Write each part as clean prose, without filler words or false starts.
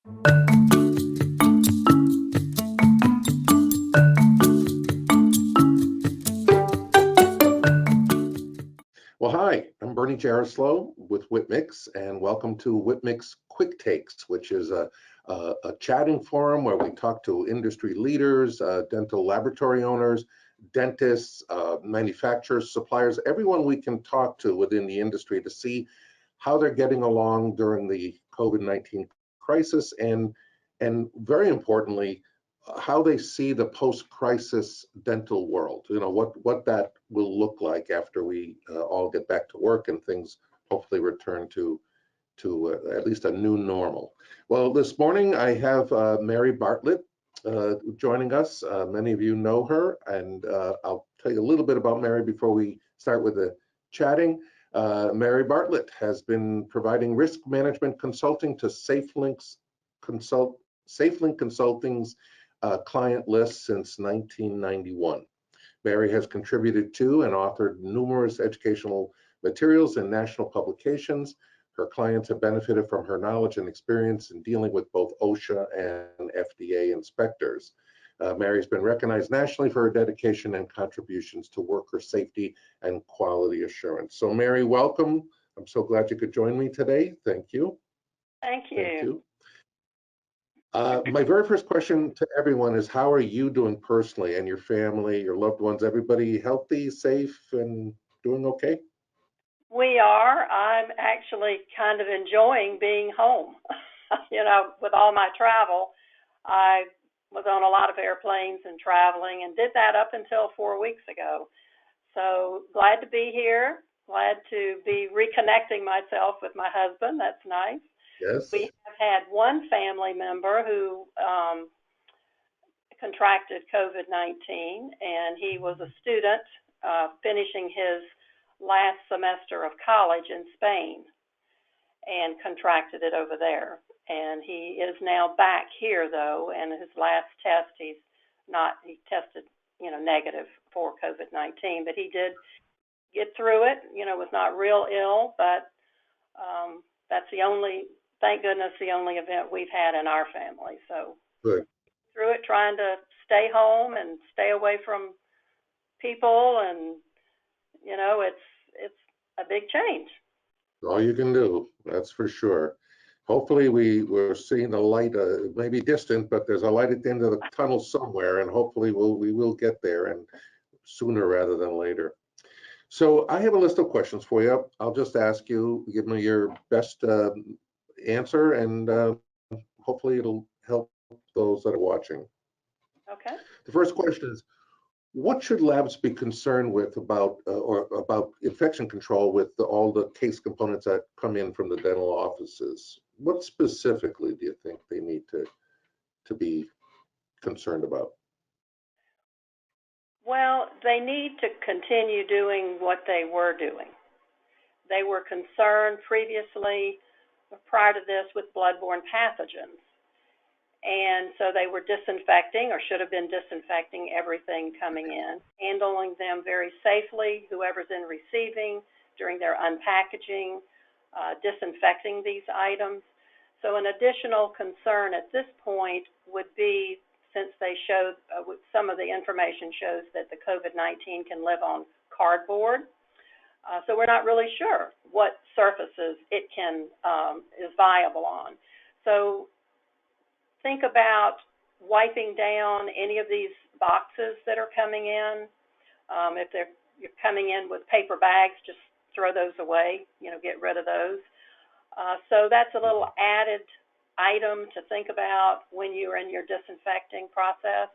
Well, hi, I'm Bernie Jaroslaw with Whitmix, and welcome to Whitmix Quick Takes, which is a chatting forum where we talk to industry leaders, dental laboratory owners, dentists, manufacturers, suppliers, everyone we can talk to within the industry to see how they're getting along during the COVID-19 crisis, and very importantly, how they see the post-crisis dental world. You know, what that will look like after we all get back to work and things hopefully return to at least a new normal. Well, this morning I have Mary Bartlett joining us. Many of you know her, and I'll tell you a little bit about Mary before we start with the chatting. Mary Bartlett has been providing risk management consulting to SafeLink Consulting's client list since 1991. Mary has contributed to and authored numerous educational materials in national publications. Her clients have benefited from her knowledge and experience in dealing with both OSHA and FDA inspectors. Mary's been recognized nationally for her dedication and contributions to worker safety and quality assurance. So Mary, welcome. I'm so glad you could join me today. Thank you. Thank you. Thank you. My very first question to everyone is, how are you doing personally and your family, your loved ones? Everybody healthy, safe, and doing okay? We are. I'm actually kind of enjoying being home. With all my travel, I was on a lot of airplanes and traveling and did that up until 4 weeks ago. So glad to be here. Glad to be reconnecting myself with my husband. That's nice. Yes. We have had one family member who contracted COVID-19, and he was a student finishing his last semester of college in Spain and contracted it over there. And he is now back here, though, and his last test, he tested, negative for COVID-19, but he did get through it, was not real ill, but that's thank goodness, the only event we've had in our family. So good. Through it, trying to stay home and stay away from people, and it's a big change. All you can do, that's for sure. Hopefully we're seeing the light, maybe distant, but there's a light at the end of the tunnel somewhere, and hopefully we will get there, and sooner rather than later. So I have a list of questions for you. I'll just ask you, give me your best answer, and hopefully it'll help those that are watching. Okay. The first question is, what should labs be concerned with about infection control with all the case components that come in from the dental offices? What specifically do you think they need to be concerned about? Well, they need to continue doing what they were doing. They were concerned previously, prior to this, with bloodborne pathogens. And so they were disinfecting, or should have been disinfecting, everything coming in, handling them very safely, whoever's in receiving, during their unpackaging, disinfecting these items. So an additional concern at this point would be, since they showed, some of the information shows that the COVID-19 can live on cardboard. So we're not really sure what surfaces it is viable on. So think about wiping down any of these boxes that are coming in. If you're coming in with paper bags, just throw those away, get rid of those. So that's a little added item to think about when you're in your disinfecting process.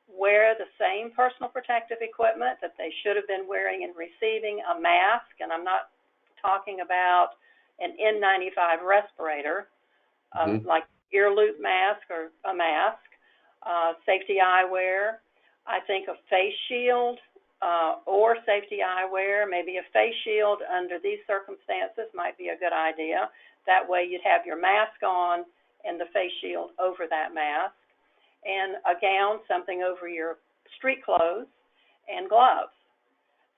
Wear the same personal protective equipment that they should have been wearing in receiving, a mask, and I'm not talking about an N95 respirator, like ear loop mask or a mask, safety eyewear. I think a face shield or safety eyewear, maybe a face shield under these circumstances might be a good idea. That way you'd have your mask on and the face shield over that mask, and a gown, something over your street clothes, and gloves.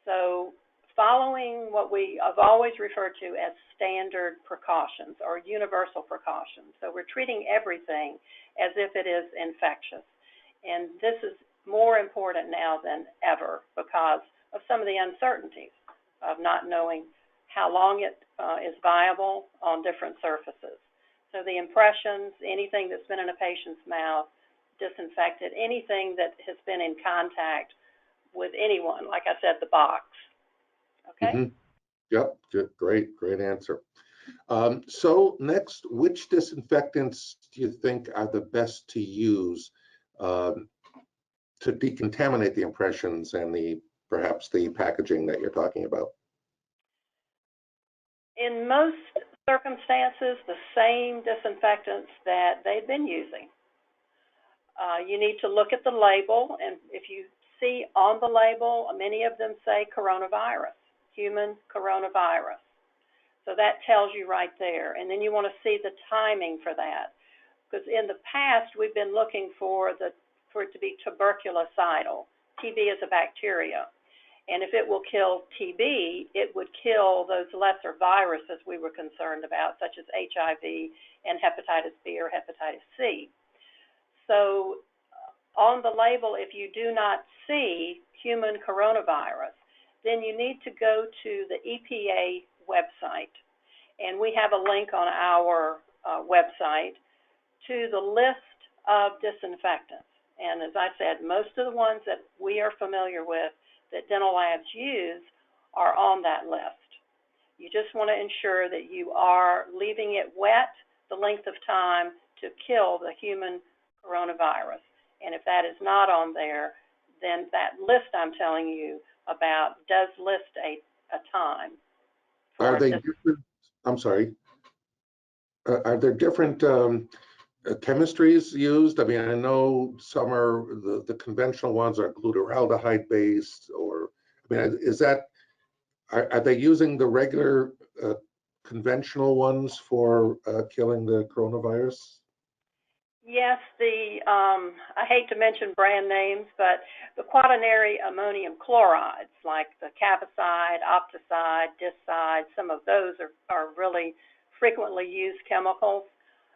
So following what we have always referred to as standard precautions or universal precautions. So we're treating everything as if it is infectious. And this is more important now than ever because of some of the uncertainties of not knowing how long it is viable on different surfaces. So the impressions, anything that's been in a patient's mouth, disinfected, anything that has been in contact with anyone, like I said, the box. Okay? Mm-hmm. Yep, good, great answer. So next, which disinfectants do you think are the best to use to decontaminate the impressions and perhaps the packaging that you're talking about? In most circumstances, the same disinfectants that they've been using. You need to look at the label, and if you see on the label, many of them say coronavirus, human coronavirus. So that tells you right there. And then you want to see the timing for that. Because in the past, we've been looking for it to be tuberculocidal. TB is a bacteria. And if it will kill TB, it would kill those lesser viruses we were concerned about, such as HIV and hepatitis B or hepatitis C. So on the label, if you do not see human coronavirus, then you need to go to the EPA website. And we have a link on our website to the list of disinfectants. And as I said, most of the ones that we are familiar with that dental labs use are on that list. You just want to ensure that you are leaving it wet the length of time to kill the human coronavirus. And if that is not on there, then that list I'm telling you about does list a time. Are they different? I'm sorry. Are there different chemistries used? I mean, I know some are the conventional ones are glutaraldehyde based, or I mean, are they using the regular conventional ones for killing the coronavirus? Yes, I hate to mention brand names, but the quaternary ammonium chlorides, like the cavicide, opticide, discide, some of those are really frequently used chemicals,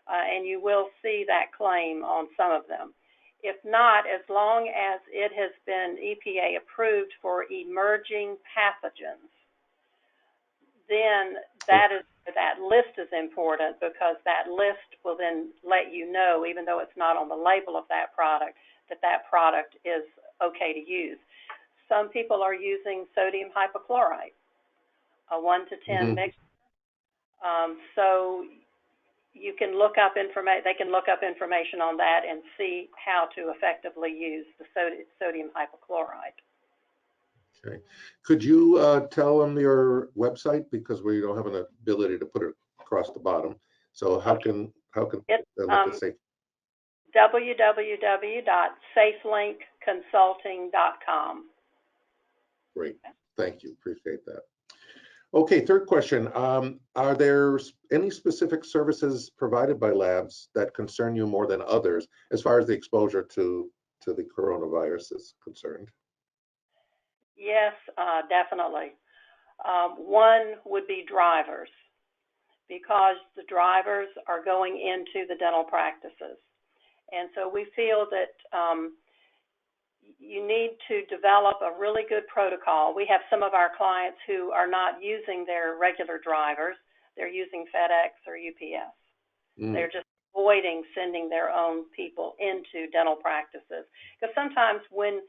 and you will see that claim on some of them. If not, as long as it has been EPA approved for emerging pathogens, then that list is important because that list will then let you know, even though it's not on the label of that product is okay to use. Some people are using sodium hypochlorite, a 1 to 10 mix. So you can look up they can look up information on that and see how to effectively use the sodium hypochlorite. Okay. Could you tell them your website, because we don't have an ability to put it across the bottom? So how can it's look at safe? www.safelinkconsulting.com. Great, thank you, appreciate that. Okay, third question. Are there any specific services provided by labs that concern you more than others as far as the exposure to the coronavirus is concerned? Yes, definitely. One would be drivers, because the drivers are going into the dental practices. And so we feel that you need to develop a really good protocol. We have some of our clients who are not using their regular drivers. They're using FedEx or UPS. They're just avoiding sending their own people into dental practices. Because sometimes when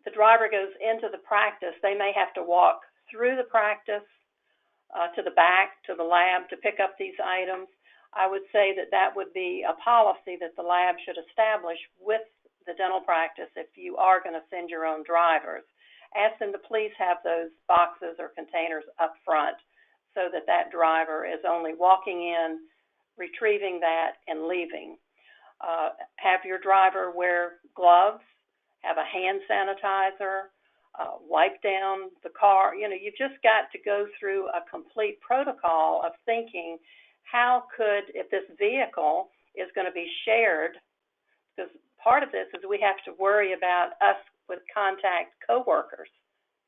the driver goes into the practice, they may have to walk through the practice to the back, to the lab to pick up these items. I would say that would be a policy that the lab should establish with the dental practice if you are going to send your own drivers. Ask them to please have those boxes or containers up front so that driver is only walking in, retrieving that, and leaving. Have your driver wear gloves, have a hand sanitizer, wipe down the car. You've just got to go through a complete protocol of thinking, if this vehicle is going to be shared, because part of this is we have to worry about us with contact coworkers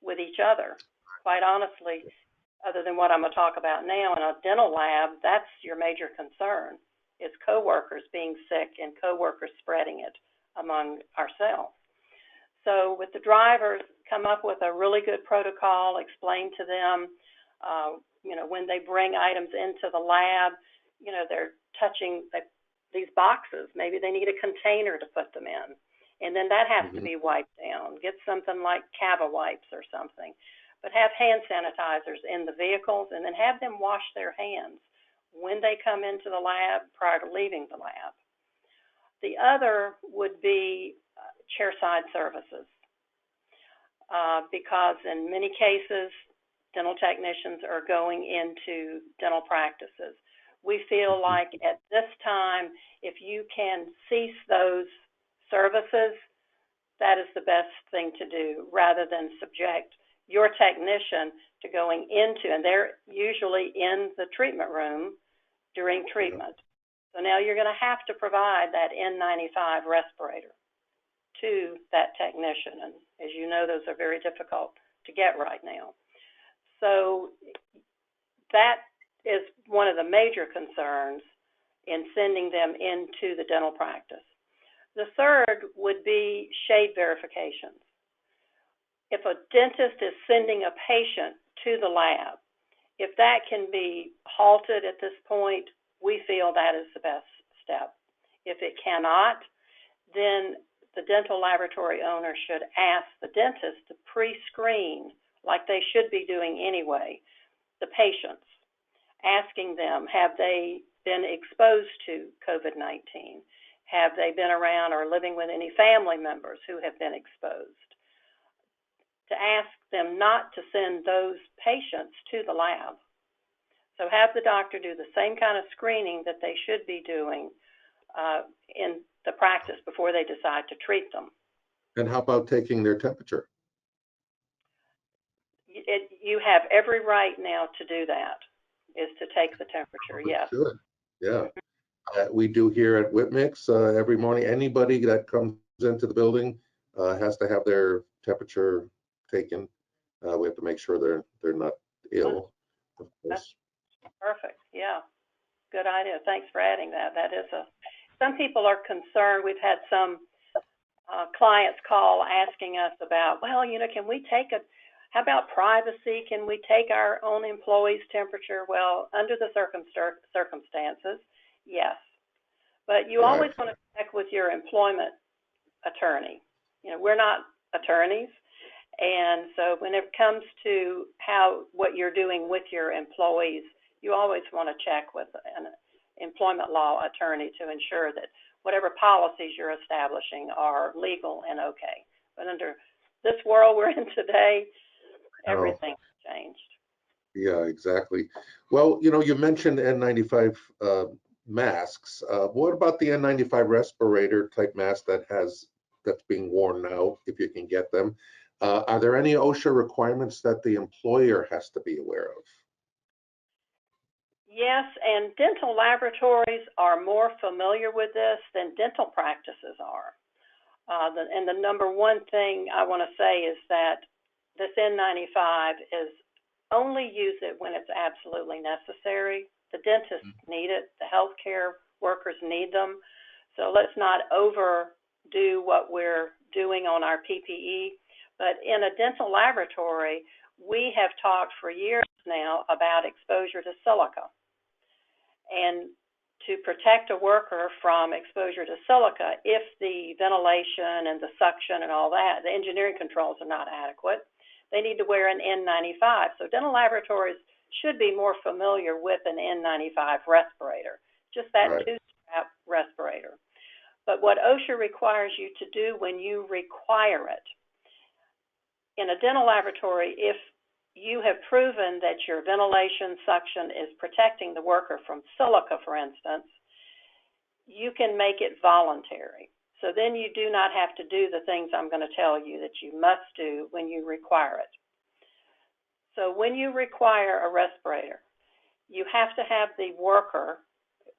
with each other. quite honestly, other than what I'm going to talk about now, in a dental lab, that's your major concern, is coworkers being sick and coworkers spreading it among ourselves. So with the drivers, come up with a really good protocol, explain to them, when they bring items into the lab, they're touching these boxes. Maybe they need a container to put them in. And then that has to be wiped down. Get something like Cava wipes or something. But have hand sanitizers in the vehicles, and then have them wash their hands when they come into the lab prior to leaving the lab. The other would be chairside services, because in many cases, dental technicians are going into dental practices. We feel like at this time, if you can cease those services, that is the best thing to do, rather than subject your technician to going into, and they're usually in the treatment room during treatment. So now you're going to have to provide that N95 respirator to that technician. And as you know, those are very difficult to get right now. So that is one of the major concerns in sending them into the dental practice. The third would be shade verifications. If a dentist is sending a patient to the lab, if that can be halted at this point, we feel that is the best step. If it cannot, then the dental laboratory owner should ask the dentist to pre-screen, like they should be doing anyway, the patients, asking them, have they been exposed to COVID-19? Have they been around or living with any family members who have been exposed? To ask them not to send those patients to the lab. So have the doctor do the same kind of screening that they should be doing in the practice before they decide to treat them. And how about taking their temperature? You have every right now to do that, is to take the temperature, yes. Good, yeah. We do here at Whitmix every morning. Anybody that comes into the building has to have their temperature taken. We have to make sure they're not ill, of course. That's perfect, yeah. Good idea. Thanks for adding that. That is some people are concerned. We've had some clients call asking us about, well, can we how about privacy? Can we take our own employees' temperature? Well, under the circumstances, yes. But you always want to check with your employment attorney. We're not attorneys. And so when it comes to what you're doing with your employees, you always want to check with an employment law attorney to ensure that whatever policies you're establishing are legal and okay. But under this world we're in today, everything's changed. Yeah, exactly. Well, you mentioned N95 masks. What about the N95 respirator type mask that's being worn now, if you can get them? Are there any OSHA requirements that the employer has to be aware of? Yes, and dental laboratories are more familiar with this than dental practices are. And the number one thing I want to say is that this N95 is only use it when it's absolutely necessary. The dentists need it. The healthcare workers need them. So let's not overdo what we're doing on our PPE. But in a dental laboratory, we have talked for years now about exposure to silica. And to protect a worker from exposure to silica, if the ventilation and the suction and all that, the engineering controls are not adequate, they need to wear an N95. So dental laboratories should be more familiar with an N95 respirator, just that two-strap respirator. But what OSHA requires you to do when you require it, in a dental laboratory, if you have proven that your ventilation suction is protecting the worker from silica, for instance, you can make it voluntary. So then you do not have to do the things I'm going to tell you that you must do when you require it. So when you require a respirator, you have to have the worker,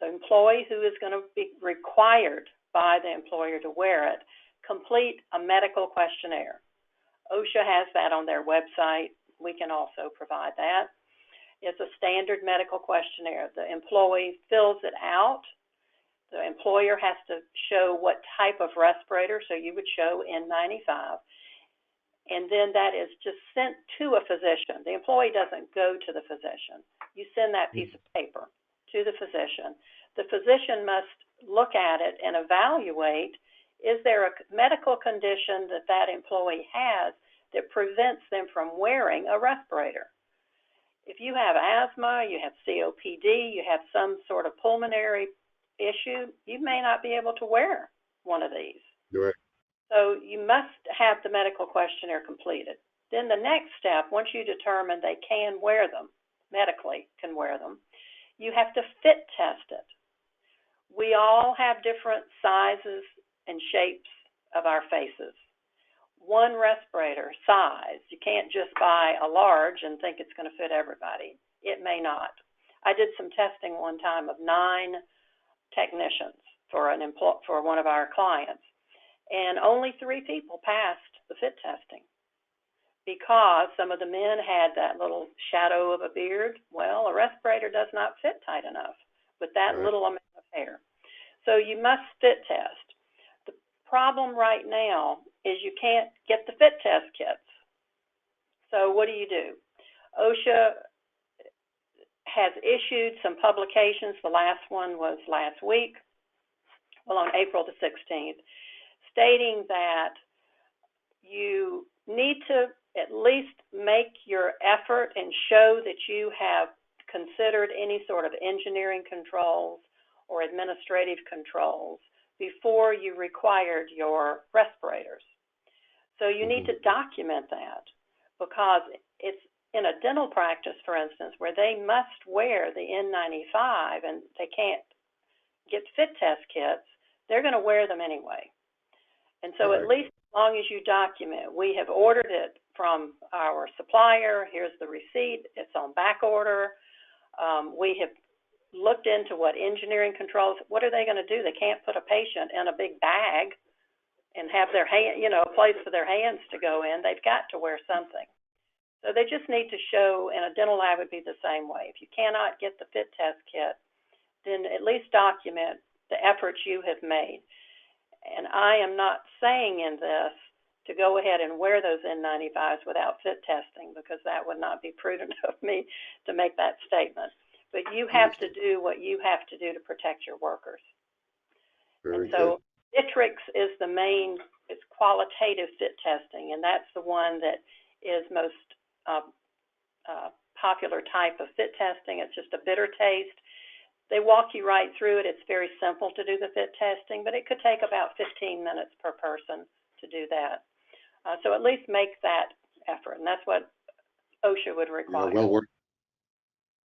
the employee who is going to be required by the employer to wear it, complete a medical questionnaire. OSHA has that on their website. we can also provide that. It's a standard medical questionnaire. The employee fills it out. The employer has to show what type of respirator, so you would show N95, and then that is just sent to a physician. The employee doesn't go to the physician. You send that piece of paper to the physician. The physician must look at it and evaluate, is there a medical condition that that employee has that prevents them from wearing a respirator? If you have asthma, you have COPD, you have some sort of pulmonary issue, you may not be able to wear one of these. Right. So you must have the medical questionnaire completed. Then the next step, once you determine they can wear them, medically can wear them, you have to fit test it. We all have different sizes and shapes of our faces. One respirator size, you can't just buy a large and think it's going to fit everybody. It may not. I did some testing one time of 9 technicians for one of our clients, and only 3 people passed the fit testing because some of the men had that little shadow of a beard. Well, a respirator does not fit tight enough with that little amount of hair. So you must fit test. The problem right now is you can't get the fit test kits. So what do? OSHA has issued some publications. The last one was last week, well, on April the 16th, stating that you need to at least make your effort and show that you have considered any sort of engineering controls or administrative controls before you required your respirators. So you need to document that, because it's in a dental practice, for instance, where they must wear the N95 and they can't get fit test kits, they're going to wear them anyway. And so at least as long as you document, we have ordered it from our supplier, here's the receipt, it's on back order. We have looked into what engineering controls, what are they going to do? They can't put a patient in a big bag and have their hand, a place for their hands to go in. They've got to wear something. So they just need to show, and a dental lab would be the same way. If you cannot get the fit test kit, then at least document the efforts you have made. And I am not saying in this to go ahead and wear those N95s without fit testing, because that would not be prudent of me to make that statement. But you have to do what you have to do to protect your workers. Very and so good. Citrix is the main, it's qualitative fit testing, and that's the one that is most popular type of fit testing. It's just a bitter taste. They walk you right through it. It's very simple to do the fit testing, but it could take about 15 minutes per person to do that. So at least make that effort, and that's what OSHA would require. Yeah, well worth.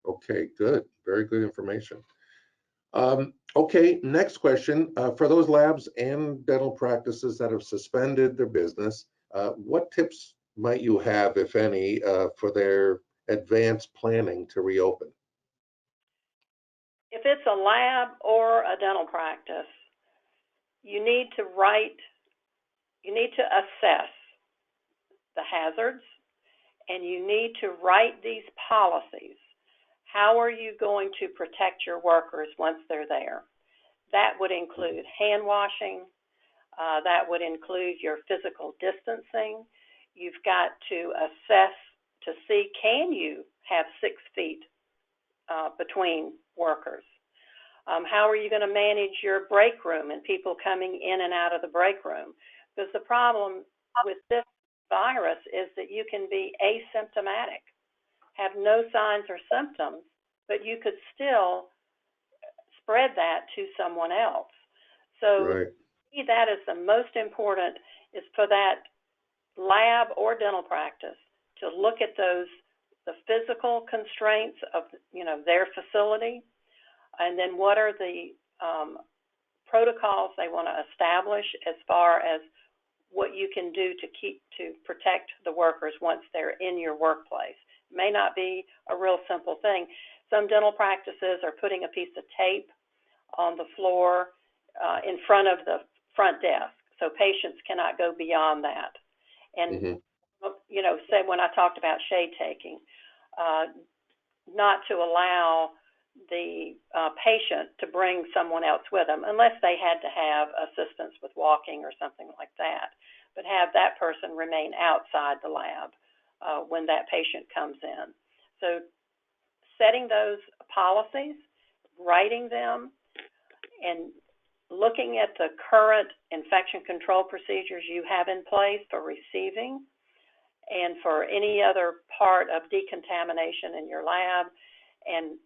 Okay, good. Very good information. Okay, next question. For those labs and dental practices that have suspended their business, what tips might you have, if any, for their advanced planning to reopen? If it's a lab or a dental practice, you need to assess the hazards, and you need to write these policies. How are you going to protect your workers once they're there? That would include hand washing. That would include your physical distancing. You've got to assess to see, can you have 6 feet between workers? How are you going to manage your break room and people coming in and out of the break room? Because the problem with this virus is that you can be asymptomatic, have no signs or symptoms, but you could still spread that to someone else. So that is the most important, is for that lab or dental practice to look at the physical constraints of their facility, and then what are the protocols they want to establish as far as what you can do to protect the workers once they're in your workplace. It may not be a real simple thing. Some dental practices are putting a piece of tape on the floor in front of the front desk, so patients cannot go beyond that. And you know, said when I talked about shade taking, not to allow the patient to bring someone else with them unless they had to have assistance with walking or something like that, but have that person remain outside the lab when that patient comes in. So setting those policies, writing them, and looking at the current infection control procedures you have in place for receiving and for any other part of decontamination in your lab, and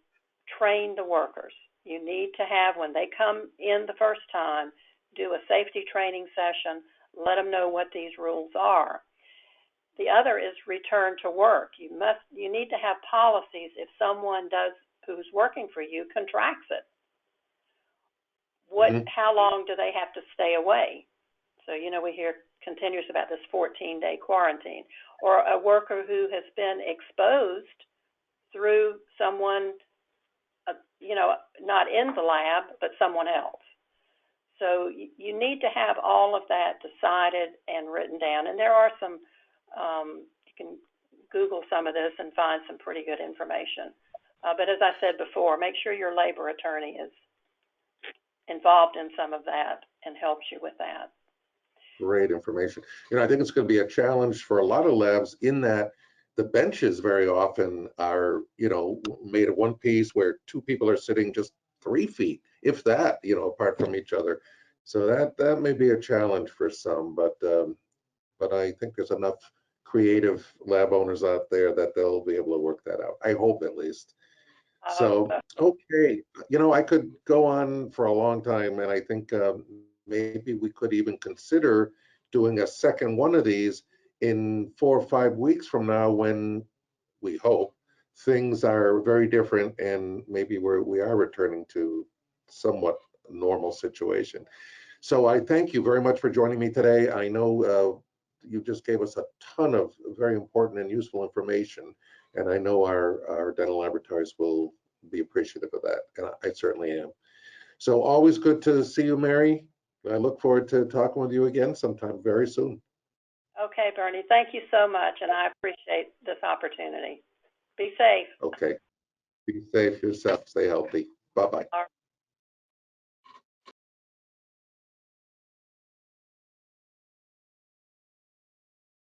train the workers. You need to have, when they come in the first time, do a safety training session, let them know what these rules are. The other is return to work. You need to have policies if someone who's working for you contracts it. How long do they have to stay away? So, you know, we hear continuous about this 14-day quarantine, or a worker who has been exposed through someone, you know, not in the lab, but someone else. So you need to have all of that decided and written down. And there are some, you can Google some of this and find some pretty good information. But as I said before, make sure your labor attorney is involved in some of that and helps you with that. Great information. You know, I think it's going to be a challenge for a lot of labs in that the benches very often are, you know, made of one piece where two people are sitting just 3 feet, if that, you know, apart from each other. So that may be a challenge for some, but I think there's enough creative lab owners out there that they'll be able to work that out. I hope, at least. So, okay, you know, I could go on for a long time, and I think maybe we could even consider doing a second one of these in 4 or 5 weeks from now, when we hope things are very different and maybe we are returning to somewhat normal situation. So I thank you very much for joining me today. I know you just gave us a ton of very important and useful information, and I know our dental laboratories will be appreciative of that, and I certainly am. So always good to see you, Mary. I look forward to talking with you again sometime very soon. Okay, Bernie, thank you so much, and I appreciate this opportunity. Be safe. Okay. Be safe yourself. Stay healthy. Bye-bye.